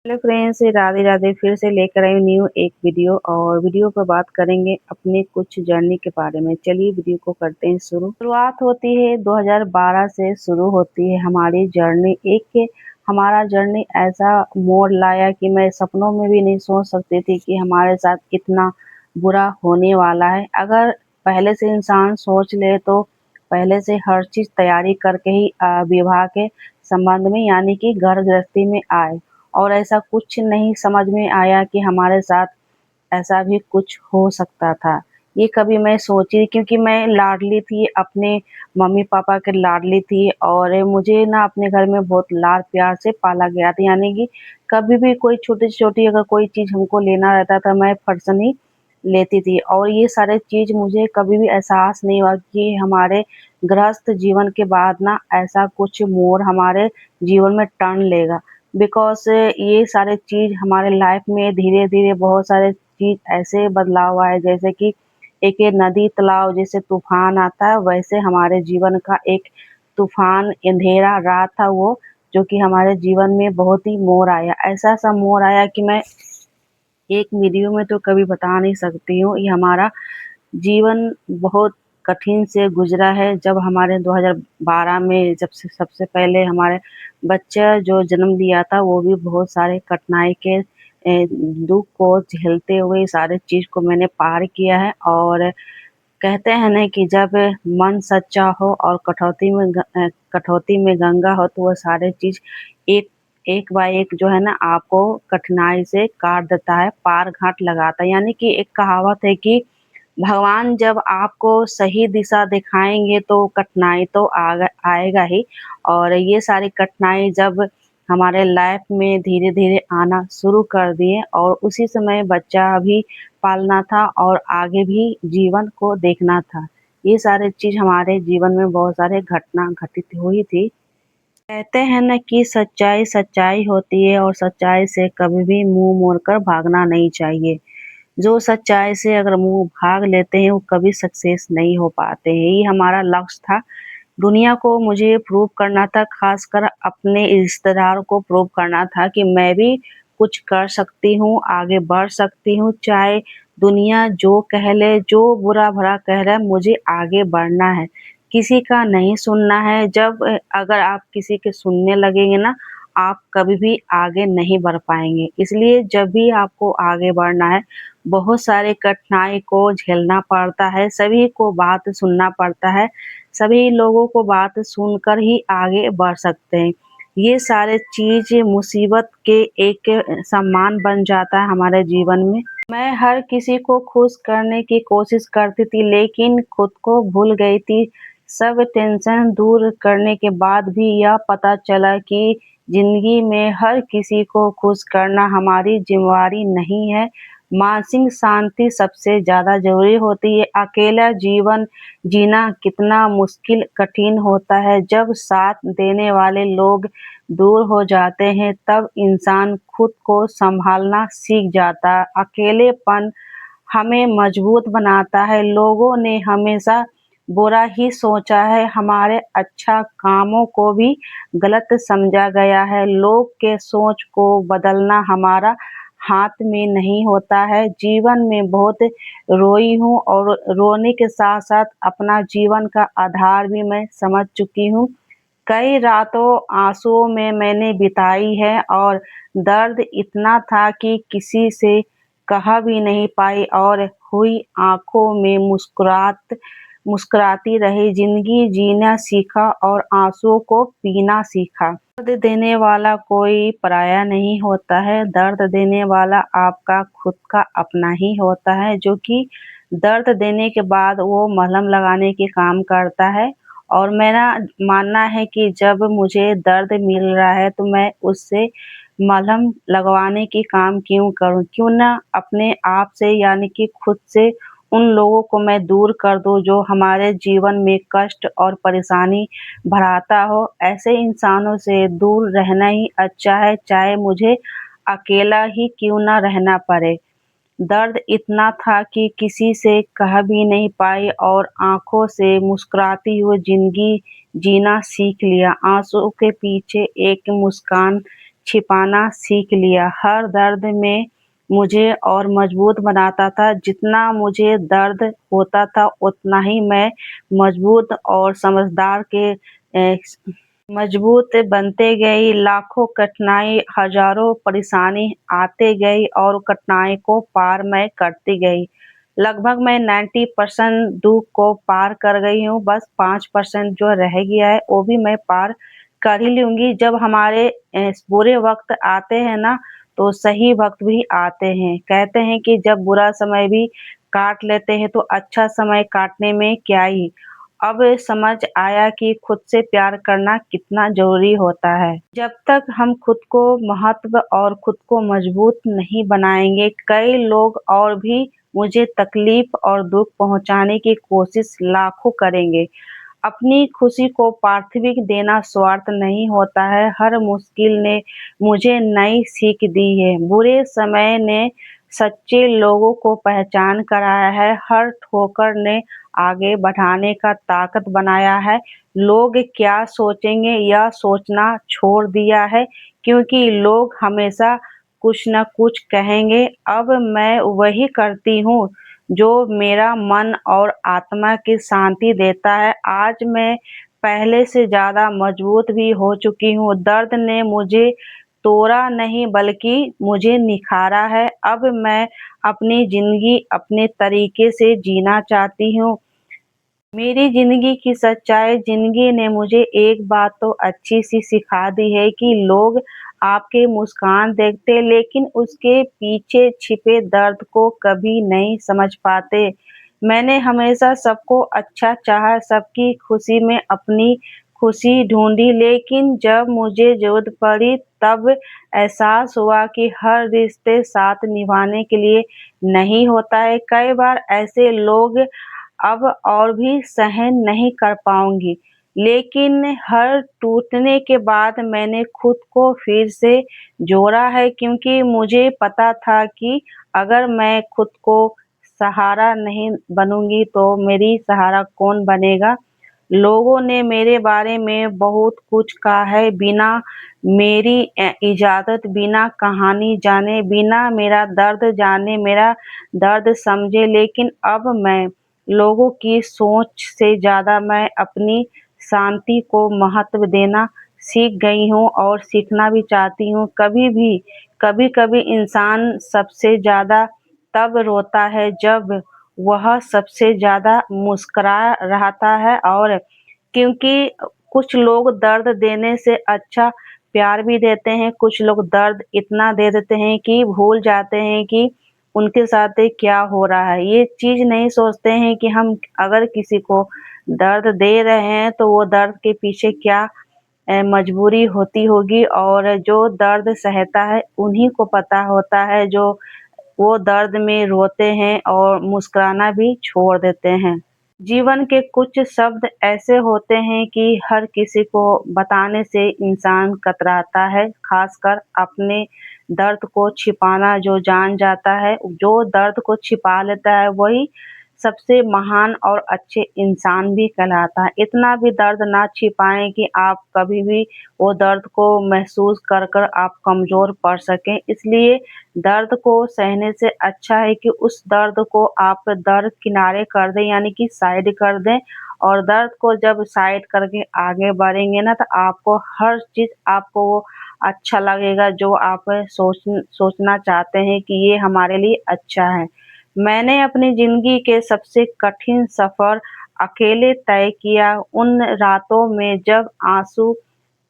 Hello friends, Radhe Radhe. फिर से लेकर आई हूँ न्यू एक वीडियो और वीडियो पर बात करेंगे अपने कुछ जर्नी के बारे में। चलिए वीडियो को करते हैं शुरू। शुरुआत होती है 2012 से शुरू होती है हमारी जर्नी। हमारा जर्नी ऐसा मोड़ लाया कि मैं सपनों में भी नहीं सोच सकती थी कि हमारे साथ इतना बुरा होने वाला है। अगर पहले से इंसान सोच ले तो पहले से हर चीज़ तैयारी करके ही विवाह के संबंध में यानी कि घर गृहस्थी में आए। और ऐसा कुछ नहीं समझ में आया कि हमारे साथ ऐसा भी कुछ हो सकता था। ये कभी मैं सोची, क्योंकि मैं लाडली थी, अपने मम्मी-पापा के लाडली थी और मुझे ना अपने घर में बहुत लाड-प्यार से पाला गया था। यानी कि कभी भी कोई छोटी से छोटी अगर कोई चीज़ हमको लेना रहता था, मैं फट से नहीं लेती थी। और ये सारे चीज़ मुझे कभी भी एहसास नहीं हुआ कि हमारे गृहस्थ जीवन के बाद ना ऐसा कुछ मोड़ हमारे जीवन में टर्न लेगा। बिकॉज़ ये सारे चीज़ हमारे लाइफ में धीरे-धीरे बहुत सारे चीज़ ऐसे बदलाव आए, जैसे कि एक ये नदी तालाब जैसे तूफ़ान आता है, वैसे हमारे जीवन का एक तूफ़ान अंधेरा रात था वो, जो कि हमारे जीवन में बहुत ही मोड़ आया। ऐसा-ऐसा मोड़ आया कि मैं एक वीडियो में तो कभी बता नहीं सकती हूँ। ये हमारा जीवन बहुत कठिन से गुज़रा है। जब हमारे 2012 में जब से सबसे पहले हमारे बच्चा जो जन्म लिया था, वो भी बहुत सारे कठिनाई के दुःख को झेलते हुए सारे चीज़ को मैंने पार किया है। और कहते हैं ना कि जब मन सच्चा हो और कटौती में गंगा हो, तो वो सारे चीज़ एक एक बाय एक जो है ना आपको कठिनाई से काट देता है, पार घाट लगाता है। यानी कि एक कहावत है कि भगवान जब आपको सही दिशा दिखाएँगे तो कठिनाई तो आएगा ही। और ये सारी कठिनाई जब हमारे लाइफ में धीरे-धीरे आना शुरू कर दिए और उसी समय बच्चा भी पालना था और आगे भी जीवन को देखना था। ये सारे चीज़ हमारे जीवन में बहुत सारे घटना घटित हुई थी। कहते हैं ना कि सच्चाई सच्चाई होती है और सच्चाई से कभी भी मुँह मोड़कर भागना नहीं चाहिए। जो सच्चाई से अगर मुँह भाग लेते हैं, वो कभी सक्सेस नहीं हो पाते हैं। ये हमारा लक्ष्य था। दुनिया को मुझे प्रूव करना था, ख़ासकर अपने रिश्तेदारों को प्रूव करना था कि मैं भी कुछ कर सकती हूँ, आगे बढ़ सकती हूँ। चाहे दुनिया जो कह ले, जो बुरा-भला कह रहा है, मुझे आगे बढ़ना है। किसी का नहीं सुनना है। जब अगर आप किसी के सुनने लगेंगे ना, आप कभी भी आगे नहीं बढ़ पाएँगे। इसलिए जब भी आपको आगे बढ़ना है, बहुत सारे कठिनाई को झेलना पड़ता है, सभी को बात सुनना पड़ता है, सभी लोगों को बात सुनकर ही आगे बढ़ सकते हैं। ये सारे चीज़ मुसीबत के एक सम्मान बन जाता है हमारे जीवन में। मैं हर किसी को खुश करने की कोशिश करती थी, लेकिन खुद को भूल गई थी। सब टेंशन दूर करने के बाद भी यह पता चला कि ज़िंदगी में हर किसी को खुश करना हमारी ज़िम्मेवारी नहीं है। मानसिक शांति सबसे ज़्यादा ज़रूरी होती है। अकेला जीवन जीना कितना मुश्किल कठिन होता है। जब साथ देने वाले लोग दूर हो जाते हैं, तब इंसान खुद को सँभालना सीख जाता है। अकेलेपन हमें मजबूत बनाता है। लोगों ने हमेशा बुरा ही सोचा है, हमारे अच्छा कामों को भी गलत समझा गया है। लोग के सोच को बदलना हमारा हाथ में नहीं होता है। जीवन में बहुत रोई हूँ और रोने के साथ-साथ अपना जीवन का आधार भी मैं समझ चुकी हूँ। कई रातों आँसुओं में मैंने बिताई है और दर्द इतना था कि किसी से कहा भी नहीं पाई और हुई आँखों में मुस्कुराती रही। ज़िंदगी जीना सीखा और आँसुओं को पीना सीखा। दर्द देने वाला कोई पराया नहीं होता है, दर्द देने वाला आपका खुद का अपना ही होता है, जो कि दर्द देने के बाद वो मलहम लगाने के काम करता है। और मेरा मानना है कि जब मुझे दर्द मिल रहा है तो मैं उससे मलहम लगवाने की काम क्यों करूँ? क्यों ना अपने आप से यानी कि खुद से उन लोगों को मैं दूर कर दूँ जो हमारे जीवन में कष्ट और परेशानी बढ़ाता हो। ऐसे इंसानों से दूर रहना ही अच्छा है, चाहे मुझे अकेला ही क्यों ना रहना पड़े। दर्द इतना था कि किसी से कह भी नहीं पाई और आँखों से मुस्कुराती हुई ज़िंदगी जीना सीख लिया। आँसू के पीछे एक मुस्कान छिपाना सीख लिया। हर दर्द में मुझे और मजबूत बनाता था। जितना मुझे दर्द होता था उतना ही मैं मजबूत और समझदार के मजबूत बनते गई। लाखों कठिनाई, हजारों परेशानी आते गई और कठिनाई को पार मैं करती गई। लगभग मैं 90% दुःख को पार कर गई हूँ। बस 5% जो रह गया है वो भी मैं पार कर ही लूँगी। जब हमारे बुरे वक़्त आते हैं ना तो सही वक़्त भी आते हैं। कहते हैं कि जब बुरा समय भी काट लेते हैं तो अच्छा समय काटने में क्या ही। अब समझ आया कि खुद से प्यार करना कितना ज़रूरी होता है। जब तक हम खुद को महत्व और खुद को मजबूत नहीं बनाएँगे, कई लोग और भी मुझे तकलीफ़ और दुःख पहुँचाने की कोशिश लाखों करेंगे। अपनी खुशी को प्राथमिक देना स्वार्थ नहीं होता है। हर मुश्किल ने मुझे नई सीख दी है। बुरे समय ने सच्चे लोगों को पहचान कराया है। हर ठोकर ने आगे बढ़ाने का ताकत बनाया है। लोग क्या सोचेंगे यह सोचना छोड़ दिया है क्योंकि लोग हमेशा कुछ न कुछ कहेंगे। अब मैं वही करती हूँ जो मेरा मन और आत्मा की शांति देता है। आज मैं पहले से ज़्यादा मजबूत भी हो चुकी हूँ। दर्द ने मुझे तोड़ा नहीं बल्कि मुझे निखारा है। अब मैं अपनी ज़िंदगी अपने तरीके से जीना चाहती हूँ। मेरी ज़िंदगी की सच्चाई, ज़िंदगी ने मुझे एक बात तो अच्छी-सी सिखा दी है कि लोग आपके मुस्कान देखते लेकिन उसके पीछे छिपे दर्द को कभी नहीं समझ पाते। मैंने हमेशा सबको अच्छा चाहा, सबकी खुशी में अपनी खुशी ढूँढी लेकिन जब मुझे ज़रूरत पड़ी तब एहसास हुआ कि हर रिश्ते साथ निभाने के लिए नहीं होता है। कई बार ऐसे लोग अब और भी सहन नहीं कर पाऊँगी। लेकिन हर टूटने के बाद मैंने खुद को फिर से जोड़ा है क्योंकि मुझे पता था कि अगर मैं खुद को सहारा नहीं बनूँगी तो मेरी सहारा कौन बनेगा। लोगों ने मेरे बारे में बहुत कुछ कहा है बिना मेरी इजाज़त, बिना कहानी जाने, बिना मेरा दर्द जाने, मेरा दर्द समझे लेकिन अब मैं लोगों की सोच से ज़्यादा मैं अपनी शांति को महत्व देना सीख गई हूँ और सीखना भी चाहती हूँ। कभी-कभी इंसान सबसे ज़्यादा तब रोता है जब वह सबसे ज़्यादा मुस्कुरा रहता है और क्योंकि कुछ लोग दर्द देने से अच्छा प्यार भी देते हैं, कुछ लोग दर्द इतना दे देते हैं कि भूल जाते हैं कि उनके साथ क्या हो रहा है। ये चीज़ नहीं सोचते हैं कि हम अगर किसी को दर्द दे रहे हैं तो वो दर्द के पीछे क्या मजबूरी होती होगी और जो दर्द सहता है उन्हीं को पता होता है जो वो दर्द में रोते हैं और मुस्कुराना भी छोड़ देते हैं। जीवन के कुछ शब्द ऐसे होते हैं कि हर किसी को बताने से इंसान कतराता है, खासकर अपने दर्द को छिपाना जो जान जाता है, जो दर्द को छिपा लेता है वही सबसे महान और अच्छे इंसान भी कहलाता है। इतना भी दर्द ना छिपाएँ कि आप कभी भी वो दर्द को महसूस कर कर आप कमज़ोर पड़ सकें। इसलिए दर्द को सहने से अच्छा है कि उस दर्द को आप दर्द किनारे कर दें यानी कि साइड कर दें और दर्द को जब साइड करके आगे बढ़ेंगे ना तो आपको हर चीज़ आपको वो अच्छा लगेगा जो आप सोचना चाहते हैं कि ये हमारे लिए अच्छा है। मैंने अपनी ज़िंदगी के सबसे कठिन सफ़र अकेले तय किया। उन रातों में जब आँसू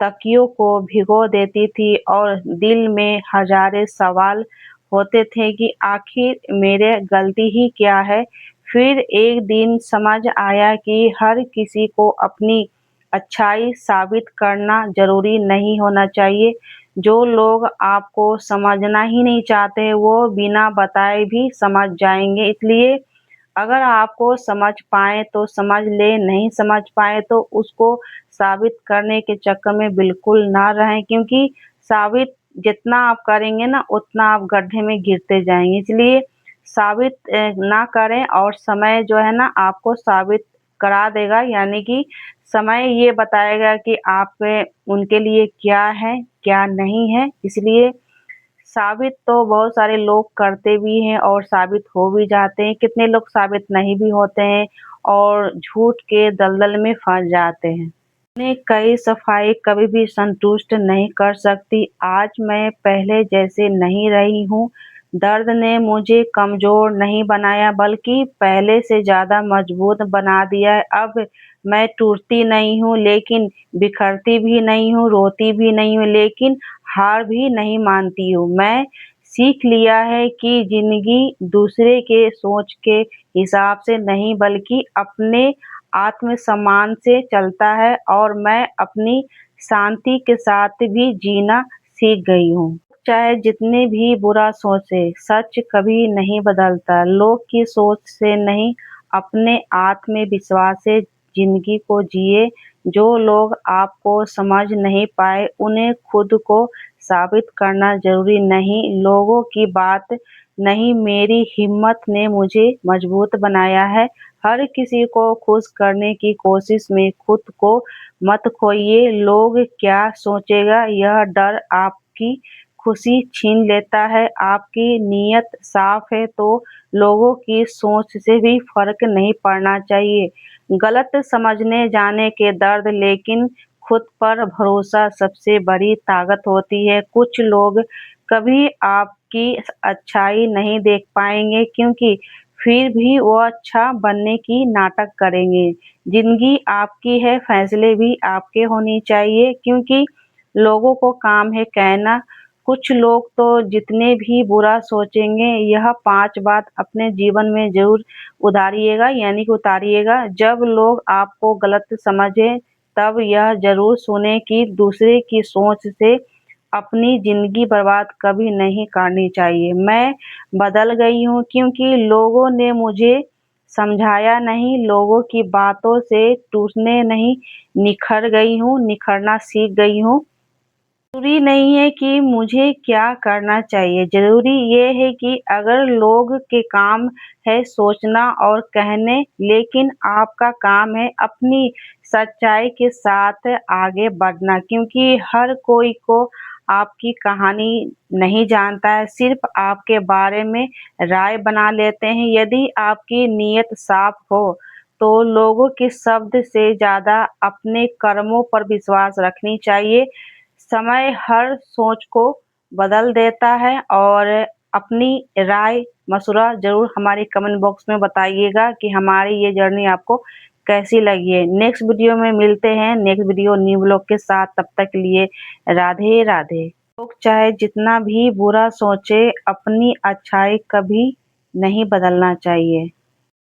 तकियों को भिगो देती थी और दिल में हज़ारें सवाल होते थे कि आखिर मेरे गलती ही क्या है। फिर एक दिन समझ आया कि हर किसी को अपनी अच्छाई साबित करना ज़रूरी नहीं होना चाहिए। जो लोग आपको समझना ही नहीं चाहते, वो बिना बताए भी समझ जाएँगे। इसलिए अगर आपको समझ पाएँ तो समझ लें, नहीं समझ पाएँ तो उसको साबित करने के चक्कर में बिल्कुल ना रहें क्योंकि साबित जितना आप करेंगे ना उतना आप गड्ढे में गिरते जाएँगे। इसलिए साबित ना करें और समय जो है ना आपको साबित करा देगा यानी कि समय ये बताएगा कि आप उनके लिए क्या हैं, क्या नहीं है। इसलिए साबित तो बहुत सारे लोग करते भी हैं और साबित हो भी जाते हैं। कितने लोग साबित नहीं भी होते हैं और झूठ के दलदल में फँस जाते हैं। अपनी कई सफाई कभी भी संतुष्ट नहीं कर सकती। आज मैं पहले जैसे नहीं रही हूँ। दर्द ने मुझे कमज़ोर नहीं बनाया बल्कि पहले से ज़्यादा मज़बूत बना दिया है। अब मैं टूटती नहीं हूँ लेकिन बिखरती भी नहीं हूँ, रोती भी नहीं हूँ लेकिन हार भी नहीं मानती हूँ। मैं सीख लिया है कि ज़िंदगी दूसरे के सोच के हिसाब से नहीं बल्कि अपने आत्मसम्मान से चलता है और मैं अपनी शांति के साथ भी जीना सीख गई हूँ। चाहे जितने भी बुरा सोचे, सच कभी नहीं बदलता। लोग की सोच से नहीं, अपने आत्मविश्वास से ज़िंदगी को जिए। जो लोग आपको समझ नहीं पाए, उन्हें खुद को साबित करना ज़रूरी नहीं। लोगों की बात नहीं, मेरी हिम्मत ने मुझे मजबूत बनाया है। हर किसी को खुश करने की कोशिश में खुद को मत खोइए। लोग क्या सोचेगा यह डर आपकी खुशी छीन लेता है। आपकी नीयत साफ है तो लोगों की सोच से भी फर्क नहीं पड़ना चाहिए। गलत समझने जाने के दर्द लेकिन खुद पर भरोसा सबसे बड़ी ताकत होती है। कुछ लोग कभी आपकी अच्छाई नहीं देख पाएंगे क्योंकि फिर भी वो अच्छा बनने की नाटक करेंगे। ज़िंदगी आपकी है, फैसले भी आपके होने चाहिए क्योंकि लोगों को काम है कहना। कुछ लोग तो जितने भी बुरा सोचेंगे, यह 5 बात अपने जीवन में ज़रूर उतारिएगा। जब लोग आपको गलत समझें, तब यह ज़रूर सुनें कि दूसरे की सोच से अपनी ज़िंदगी बर्बाद कभी नहीं करनी चाहिए। मैं बदल गई हूँ क्योंकि लोगों ने मुझे समझाया नहीं, लोगों की बातों से टूटने नहीं, निखर गई हूँ, निखरना सीख गई हूँ। ज़रूरी नहीं है कि मुझे क्या करना चाहिए, ज़रूरी ये है कि अगर लोग के काम है सोचना और कहने, लेकिन आपका काम है अपनी सच्चाई के साथ आगे बढ़ना क्योंकि हर कोई को आपकी कहानी नहीं जानता है, सिर्फ आपके बारे में राय बना लेते हैं। यदि आपकी नीयत साफ हो, तो लोगों के शब्द से ज़्यादा अपने कर्मों पर विश्वास रखनी चाहिए। समय हर सोच को बदल देता है और अपनी राय मशवरा ज़रूर हमारे कमेंट बॉक्स में बताइएगा कि हमारी ये जर्नी आपको कैसी लगी है। नेक्स्ट वीडियो में मिलते हैं, नेक्स्ट वीडियो न्यू ब्लॉग के साथ। तब तक के लिए राधे राधे। लोग चाहे जितना भी बुरा सोचे, अपनी अच्छाई कभी नहीं बदलना चाहिए।